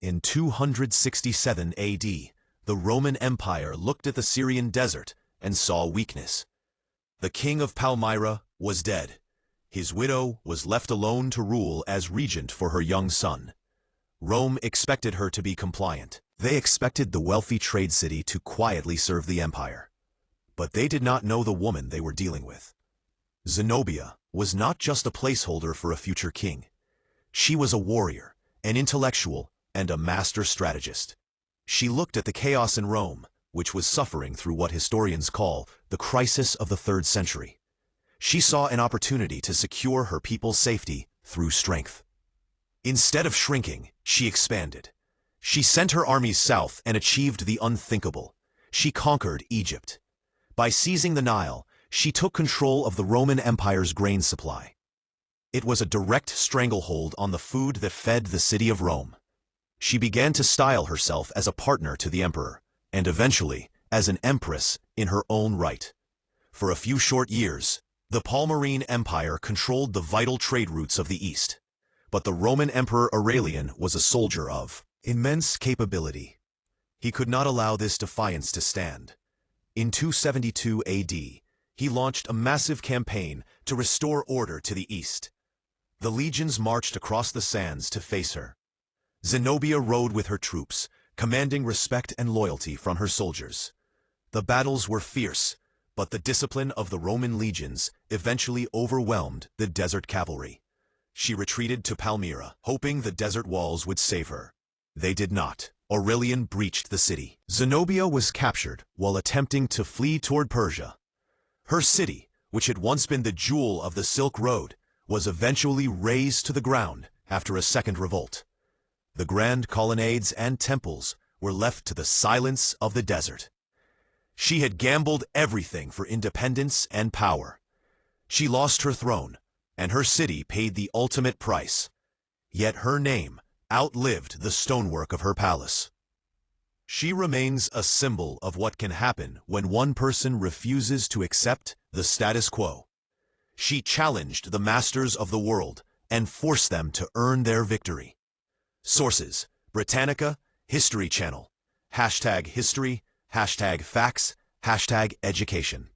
In 267 AD, the Roman Empire looked at the Syrian desert and saw weakness. The king of Palmyra was dead. His widow was left alone to rule as regent for her young son. Rome expected her to be compliant. They expected the wealthy trade city to quietly serve the empire. But they did not know the woman they were dealing with. Zenobia was not just a placeholder for a future king. She was a warrior, an intellectual, and a master strategist. She looked at the chaos in Rome, which was suffering through what historians call the crisis of the 3rd century. She saw an opportunity to secure her people's safety through strength. Instead of shrinking, she expanded. She sent her armies south and achieved the unthinkable. She conquered Egypt. By seizing the Nile, she took control of the Roman Empire's grain supply. It was a direct stranglehold on the food that fed the city of Rome. She began to style herself as a partner to the emperor, and eventually as an empress in her own right. For a few short years, the Palmyrene Empire controlled the vital trade routes of the East. But the Roman Emperor Aurelian was a soldier of immense capability. He could not allow this defiance to stand. In 272 AD, he launched a massive campaign to restore order to the East. The legions marched across the sands to face her. Zenobia rode with her troops, commanding respect and loyalty from her soldiers. The battles were fierce, but the discipline of the Roman legions eventually overwhelmed the desert cavalry. She retreated to Palmyra, hoping the desert walls would save her. They did not. Aurelian breached the city. Zenobia was captured while attempting to flee toward Persia. Her city, which had once been the jewel of the Silk Road, was eventually razed to the ground after a second revolt. The grand colonnades and temples were left to the silence of the desert. She had gambled everything for independence and power. She lost her throne, and her city paid the ultimate price. Yet her name outlived the stonework of her palace. She remains a symbol of what can happen when one person refuses to accept the status quo. She challenged the masters of the world and forced them to earn their victory. Sources: Britannica, History Channel, #history, #facts, #education.